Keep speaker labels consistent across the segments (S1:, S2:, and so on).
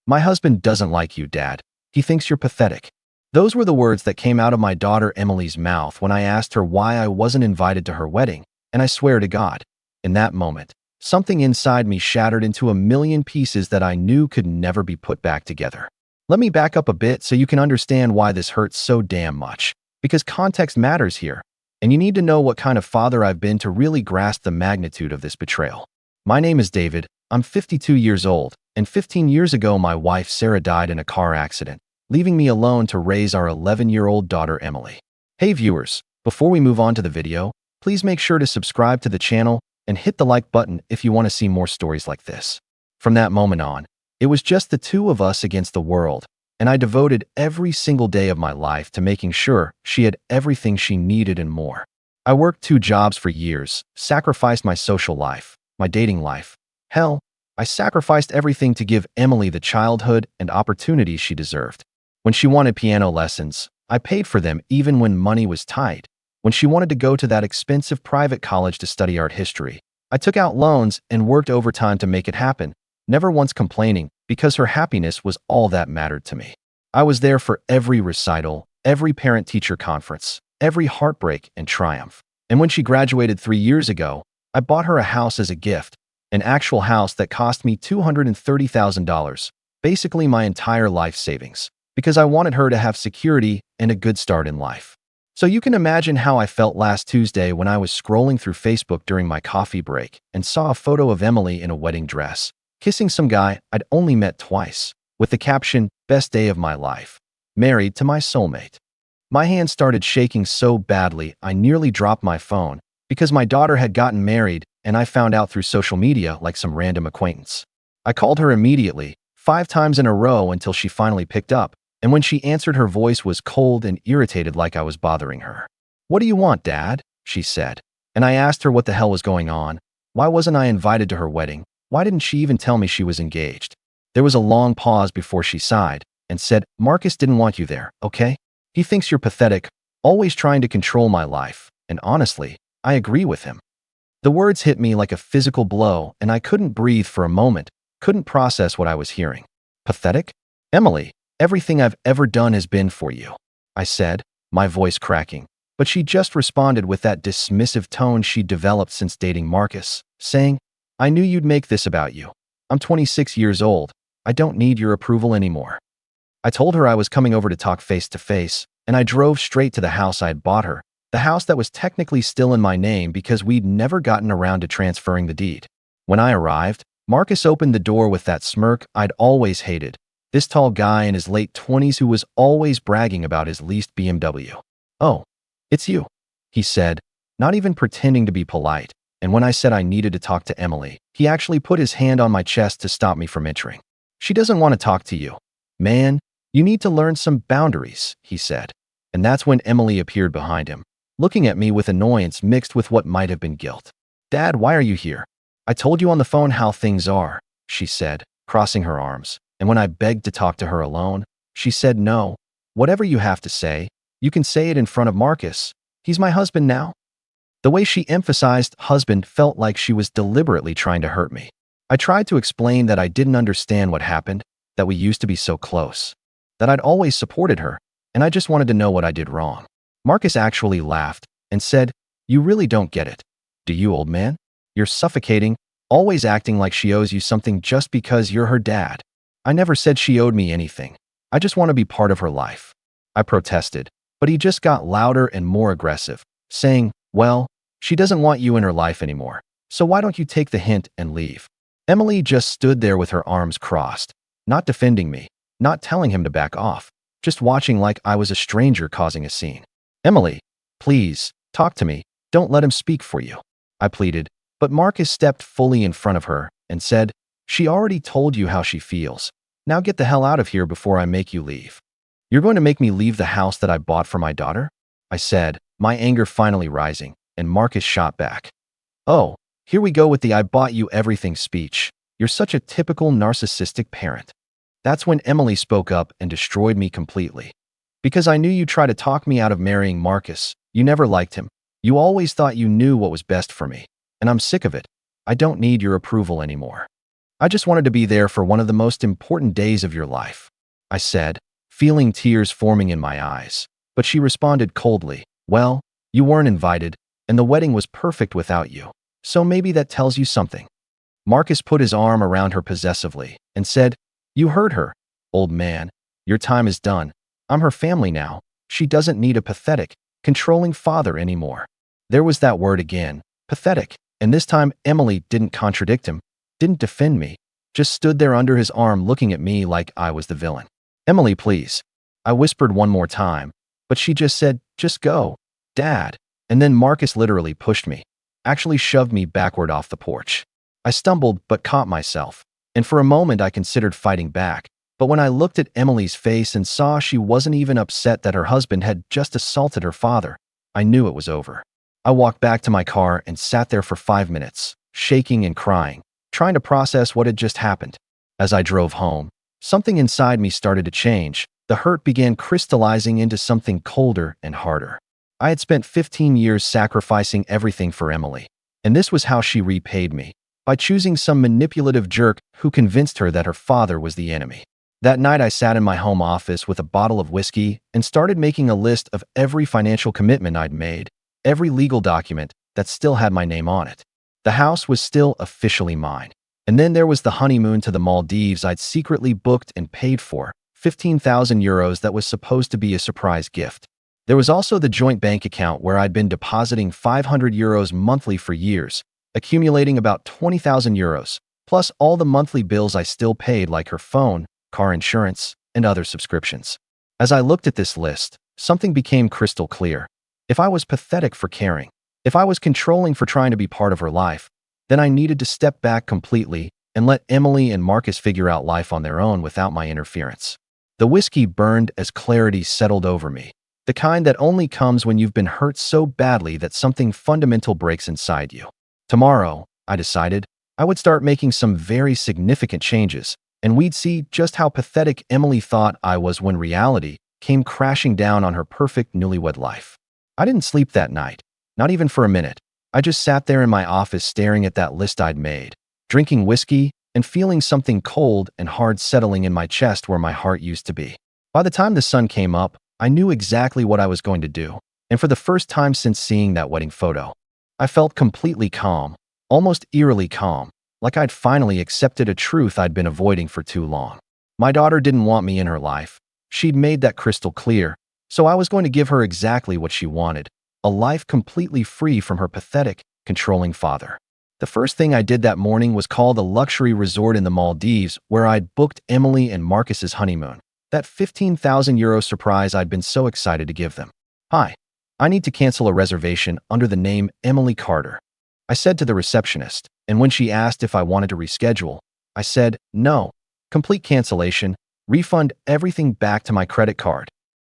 S1: "My husband doesn't like you, Dad. He thinks you're pathetic." Those were the words that came out of my daughter Emily's mouth when I asked her why I wasn't invited to her wedding, and I swear to God, in that moment, something inside me shattered into a million pieces that I knew could never be put back together. Let me back up a bit so you can understand why this hurts so damn much, because context matters here, and you need to know what kind of father I've been to really grasp the magnitude of this betrayal. My name is David, I'm 52 years old, and 15 years ago my wife Sarah died in a car accident, leaving me alone to raise our 11-year-old daughter Emily. Hey viewers, before we move on to the video, please make sure to subscribe to the channel and hit the like button if you want to see more stories like this. From that moment on, it was just the two of us against the world, and I devoted every single day of my life to making sure she had everything she needed and more. I worked 2 jobs for years, sacrificed my social life, my dating life. Hell, I sacrificed everything to give Emily the childhood and opportunities she deserved. When she wanted piano lessons, I paid for them even when money was tight. When she wanted to go to that expensive private college to study art history, I took out loans and worked overtime to make it happen, never once complaining, because her happiness was all that mattered to me. I was there for every recital, every parent-teacher conference, every heartbreak and triumph. And when she graduated 3 years ago, I bought her a house as a gift, an actual house that cost me $230,000, basically my entire life savings, because I wanted her to have security and a good start in life. So you can imagine how I felt last Tuesday when I was scrolling through Facebook during my coffee break and saw a photo of Emily in a wedding dress, kissing some guy I'd only met twice, with the caption, "Best day of my life. Married to my soulmate." My hand started shaking so badly I nearly dropped my phone because my daughter had gotten married and I found out through social media like some random acquaintance. I called her immediately, 5 times in a row until she finally picked up, and when she answered her voice was cold and irritated like I was bothering her. "What do you want, Dad?" she said. And I asked her what the hell was going on. Why wasn't I invited to her wedding? Why didn't she even tell me she was engaged? There was a long pause before she sighed and said, "Marcus didn't want you there, okay? He thinks you're pathetic, always trying to control my life, and honestly, I agree with him." The words hit me like a physical blow, and I couldn't breathe for a moment, couldn't process what I was hearing. "Pathetic? Emily, everything I've ever done has been for you," I said, my voice cracking. But she just responded with that dismissive tone she'd developed since dating Marcus, saying, "I knew you'd make this about you. I'm 26 years old. I don't need your approval anymore." I told her I was coming over to talk face to face, and I drove straight to the house I'd bought her, the house that was technically still in my name because we'd never gotten around to transferring the deed. When I arrived, Marcus opened the door with that smirk I'd always hated, this tall guy in his late 20s who was always bragging about his leased BMW. "Oh, it's you," he said, not even pretending to be polite, and when I said I needed to talk to Emily, he actually put his hand on my chest to stop me from entering. "She doesn't want to talk to you. Man, you need to learn some boundaries," he said. And that's when Emily appeared behind him, looking at me with annoyance mixed with what might have been guilt. "Dad, why are you here? I told you on the phone how things are," she said, crossing her arms. And when I begged to talk to her alone, she said, "No, whatever you have to say, you can say it in front of Marcus. He's my husband now." The way she emphasized husband felt like she was deliberately trying to hurt me. I tried to explain that I didn't understand what happened, that we used to be so close, that I'd always supported her, and I just wanted to know what I did wrong. Marcus actually laughed and said, "You really don't get it, do you, old man? You're suffocating, always acting like she owes you something just because you're her dad." "I never said she owed me anything. I just want to be part of her life," I protested, but he just got louder and more aggressive, saying, "Well, she doesn't want you in her life anymore, so why don't you take the hint and leave?" Emily just stood there with her arms crossed, not defending me, not telling him to back off, just watching like I was a stranger causing a scene. "Emily, please, talk to me. Don't let him speak for you," I pleaded, but Marcus stepped fully in front of her and said, "She already told you how she feels. Now get the hell out of here before I make you leave." "You're going to make me leave the house that I bought for my daughter?" I said, my anger finally rising, and Marcus shot back. "Oh, here we go with the 'I bought you everything' speech. You're such a typical narcissistic parent." That's when Emily spoke up and destroyed me completely. "Because I knew you'd try to talk me out of marrying Marcus. You never liked him. You always thought you knew what was best for me. And I'm sick of it. I don't need your approval anymore." I just wanted to be there for one of the most important days of your life, I said, feeling tears forming in my eyes. But she responded coldly, well, you weren't invited, and the wedding was perfect without you. So maybe that tells you something. Marcus put his arm around her possessively and said, you heard her, old man. Your time is done. I'm her family now. She doesn't need a pathetic, controlling father anymore. There was that word again, pathetic, and this time Emily didn't contradict him, didn't defend me, just stood there under his arm looking at me like I was the villain. Emily, please. I whispered one more time, but she just said, just go, Dad. And then Marcus literally pushed me, actually shoved me backward off the porch. I stumbled but caught myself, and for a moment I considered fighting back. But when I looked at Emily's face and saw she wasn't even upset that her husband had just assaulted her father, I knew it was over. I walked back to my car and sat there for 5 minutes, shaking and crying, trying to process what had just happened. As I drove home, something inside me started to change. The hurt began crystallizing into something colder and harder. I had spent 15 years sacrificing everything for Emily, and this was how she repaid me, by choosing some manipulative jerk who convinced her that her father was the enemy. That night I sat in my home office with a bottle of whiskey and started making a list of every financial commitment I'd made, every legal document that still had my name on it. The house was still officially mine. And then there was the honeymoon to the Maldives I'd secretly booked and paid for, 15,000 euros that was supposed to be a surprise gift. There was also the joint bank account where I'd been depositing 500 euros monthly for years, accumulating about 20,000 euros, plus all the monthly bills I still paid like her phone, car insurance, and other subscriptions. As I looked at this list, something became crystal clear. If I was pathetic for caring, if I was controlling for trying to be part of her life, then I needed to step back completely and let Emily and Marcus figure out life on their own without my interference. The whiskey burned as clarity settled over me, the kind that only comes when you've been hurt so badly that something fundamental breaks inside you. Tomorrow, I decided, I would start making some very significant changes, and we'd see just how pathetic Emily thought I was when reality came crashing down on her perfect newlywed life. I didn't sleep that night, not even for a minute. I just sat there in my office staring at that list I'd made, drinking whiskey and feeling something cold and hard settling in my chest where my heart used to be. By the time the sun came up, I knew exactly what I was going to do, and for the first time since seeing that wedding photo, I felt completely calm, almost eerily calm, like I'd finally accepted a truth I'd been avoiding for too long. My daughter didn't want me in her life. She'd made that crystal clear, so I was going to give her exactly what she wanted, a life completely free from her pathetic, controlling father. The first thing I did that morning was call the luxury resort in the Maldives where I'd booked Emily and Marcus's honeymoon, that 15,000 euro surprise I'd been so excited to give them. Hi, I need to cancel a reservation under the name Emily Carter, I said to the receptionist, and when she asked if I wanted to reschedule, I said, no, complete cancellation, refund everything back to my credit card.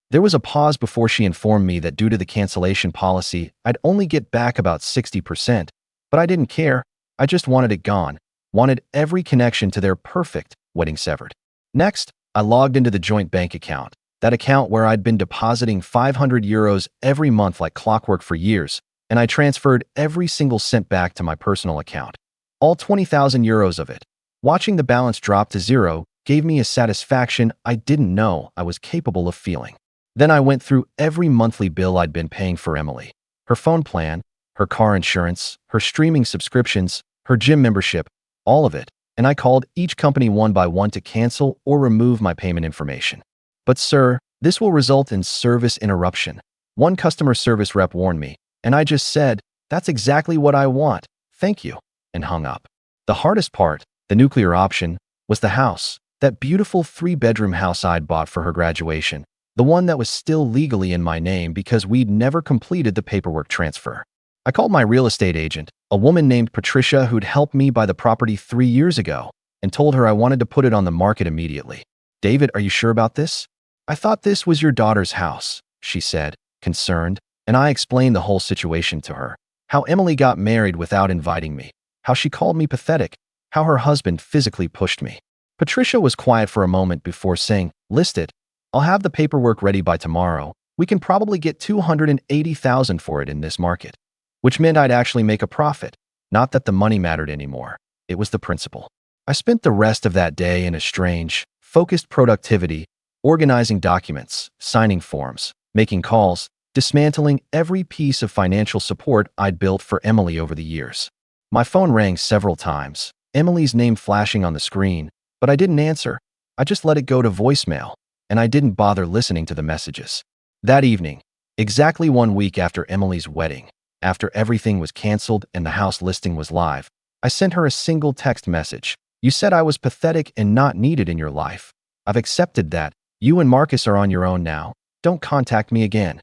S1: There was a pause before she informed me that due to the cancellation policy, I'd only get back about 60%, but I didn't care. I just wanted it gone, wanted every connection to their perfect wedding severed. Next, I logged into the joint bank account, that account where I'd been depositing 500 euros every month like clockwork for years, and I transferred every single cent back to my personal account. All 20,000 euros of it. Watching the balance drop to zero gave me a satisfaction I didn't know I was capable of feeling. Then I went through every monthly bill I'd been paying for Emily, her phone plan, her car insurance, her streaming subscriptions, her gym membership, all of it, and I called each company one by one to cancel or remove my payment information. But sir, this will result in service interruption. One customer service rep warned me, and I just said, that's exactly what I want, thank you, and hung up. The hardest part, the nuclear option, was the house, that beautiful 3-bedroom house I'd bought for her graduation, the one that was still legally in my name because we'd never completed the paperwork transfer. I called my real estate agent, a woman named Patricia who'd helped me buy the property 3 years ago, and told her I wanted to put it on the market immediately. David, are you sure about this? I thought this was your daughter's house, she said, concerned, and I explained the whole situation to her. How Emily got married without inviting me, how she called me pathetic, how her husband physically pushed me. Patricia was quiet for a moment before saying, list it. I'll have the paperwork ready by tomorrow. We can probably get 280,000 for it in this market. Which meant I'd actually make a profit. Not that the money mattered anymore. It was the principle. I spent the rest of that day in a strange, focused productivity, organizing documents, signing forms, making calls, dismantling every piece of financial support I'd built for Emily over the years. My phone rang several times, Emily's name flashing on the screen, but I didn't answer. I just let it go to voicemail, and I didn't bother listening to the messages. That evening, exactly 1 week after Emily's wedding, after everything was canceled and the house listing was live, I sent her a single text message. You said I was pathetic and not needed in your life. I've accepted that. You and Marcus are on your own now. Don't contact me again.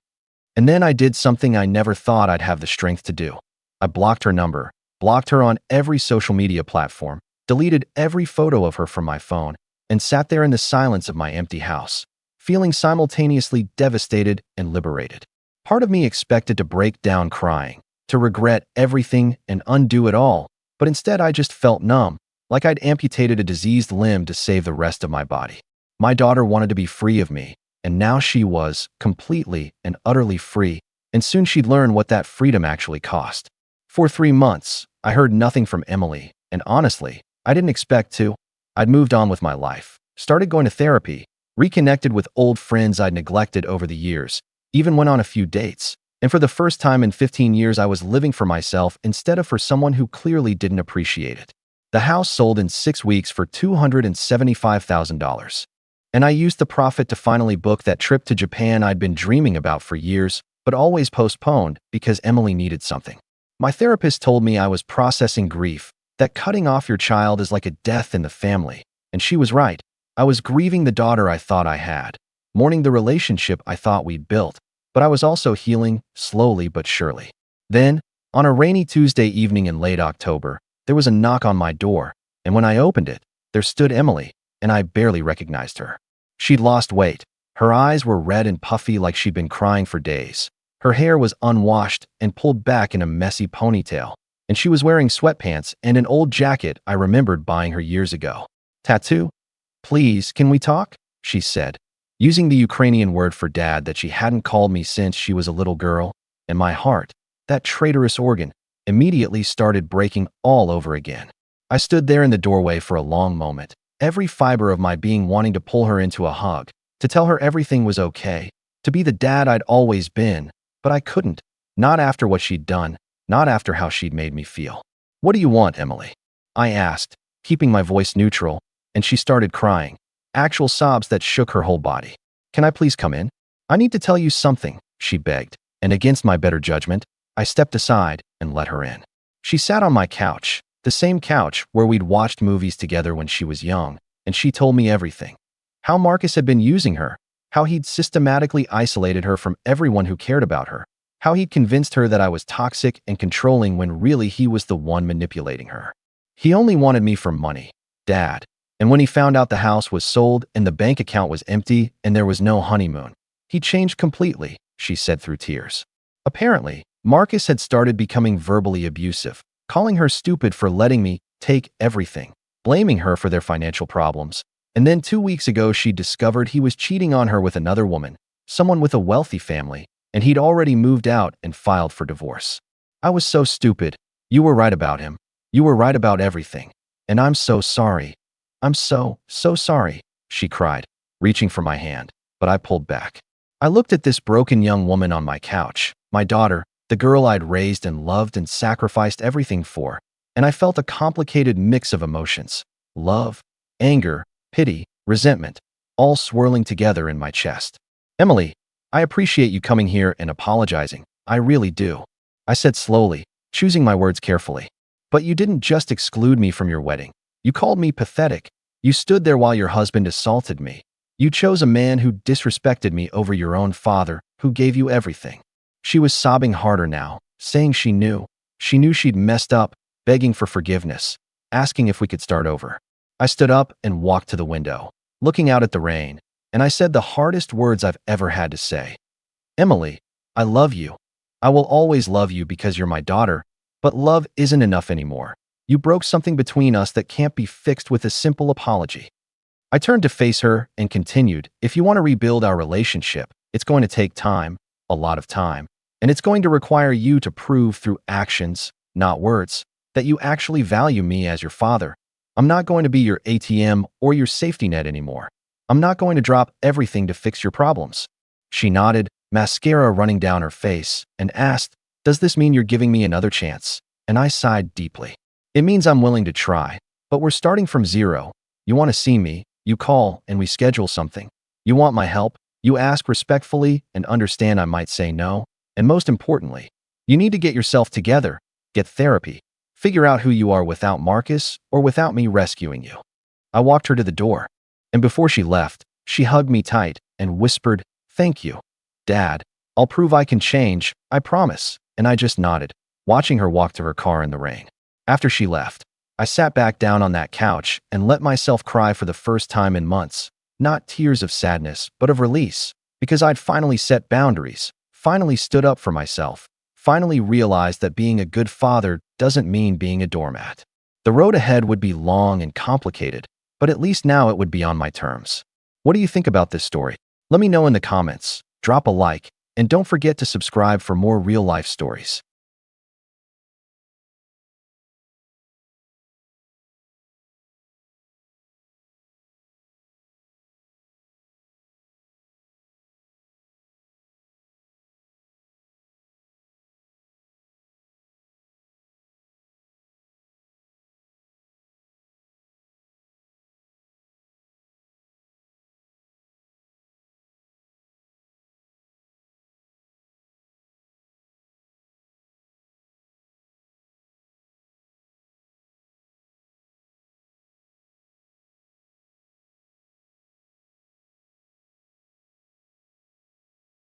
S1: And then I did something I never thought I'd have the strength to do. I blocked her number, blocked her on every social media platform, deleted every photo of her from my phone, and sat there in the silence of my empty house, feeling simultaneously devastated and liberated. Part of me expected to break down crying, to regret everything and undo it all, but instead I just felt numb, like I'd amputated a diseased limb to save the rest of my body. My daughter wanted to be free of me, and now she was completely and utterly free, and soon she'd learn what that freedom actually cost. For 3 months, I heard nothing from Emily, and honestly, I didn't expect to. I'd moved on with my life, started going to therapy, reconnected with old friends I'd neglected over the years, even went on a few dates, and for the first time in 15 years I was living for myself instead of for someone who clearly didn't appreciate it. The house sold in 6 weeks for $275,000. And I used the profit to finally book that trip to Japan I'd been dreaming about for years, but always postponed because Emily needed something. My therapist told me I was processing grief, that cutting off your child is like a death in the family, and she was right. I was grieving the daughter I thought I had, mourning the relationship I thought we'd built, but I was also healing, slowly but surely. Then, on a rainy Tuesday evening in late October, there was a knock on my door, and when I opened it, there stood Emily, and I barely recognized her. She'd lost weight. Her eyes were red and puffy like she'd been crying for days. Her hair was unwashed and pulled back in a messy ponytail, and she was wearing sweatpants and an old jacket I remembered buying her years ago. "Tattoo? Please, can we talk?" she said, using the Ukrainian word for dad that she hadn't called me since she was a little girl, and my heart, that traitorous organ, immediately started breaking all over again. I stood there in the doorway for a long moment, every fiber of my being wanting to pull her into a hug, to tell her everything was okay, to be the dad I'd always been, but I couldn't, not after what she'd done, not after how she'd made me feel. "What do you want, Emily?" I asked, keeping my voice neutral, and she started crying, actual sobs that shook her whole body. "Can I please come in? I need to tell you something," she begged, and against my better judgment, I stepped aside and let her in. She sat on my couch, the same couch where we'd watched movies together when she was young, and she told me everything. How Marcus had been using her, how he'd systematically isolated her from everyone who cared about her, how he'd convinced her that I was toxic and controlling when really he was the one manipulating her. He only wanted me for money, Dad. And when he found out the house was sold and the bank account was empty and there was no honeymoon, he changed completely, she said through tears. Apparently, Marcus had started becoming verbally abusive, calling her stupid for letting me take everything, blaming her for their financial problems. And then 2 weeks ago, she discovered he was cheating on her with another woman, someone with a wealthy family, and he'd already moved out and filed for divorce. I was so stupid. You were right about him. You were right about everything. And I'm so sorry. I'm so sorry, she cried, reaching for my hand, but I pulled back. I looked at this broken young woman on my couch, my daughter, the girl I'd raised and loved and sacrificed everything for, and I felt a complicated mix of emotions: love, anger, pity, resentment, all swirling together in my chest. "Emily, I appreciate you coming here and apologizing. I really do," I said slowly, choosing my words carefully. "But you didn't just exclude me from your wedding. You called me pathetic. You stood there while your husband assaulted me. You chose a man who disrespected me over your own father, who gave you everything." She was sobbing harder now, saying she knew. She knew she'd messed up, begging for forgiveness, asking if we could start over. I stood up and walked to the window, looking out at the rain, and I said the hardest words I've ever had to say. "Emily, I love you. I will always love you because you're my daughter, but love isn't enough anymore. You broke something between us that can't be fixed with a simple apology." I turned to face her and continued, "If you want to rebuild our relationship, it's going to take time, a lot of time, and it's going to require you to prove through actions, not words, that you actually value me as your father. I'm not going to be your ATM or your safety net anymore. I'm not going to drop everything to fix your problems." She nodded, mascara running down her face, and asked, "Does this mean you're giving me another chance?" And I sighed deeply. "It means I'm willing to try, but we're starting from zero. You want to see me, you call, and we schedule something. You want my help, you ask respectfully and understand I might say no. And most importantly, you need to get yourself together, get therapy, figure out who you are without Marcus or without me rescuing you." I walked her to the door, and before she left, she hugged me tight and whispered, "Thank you, Dad. I'll prove I can change, I promise." And I just nodded, watching her walk to her car in the rain. After she left, I sat back down on that couch and let myself cry for the first time in months. Not tears of sadness, but of release, because I'd finally set boundaries, finally stood up for myself, finally realized that being a good father doesn't mean being a doormat. The road ahead would be long and complicated, but at least now it would be on my terms. What do you think about this story? Let me know in the comments, drop a like, and don't forget to subscribe for more real-life stories.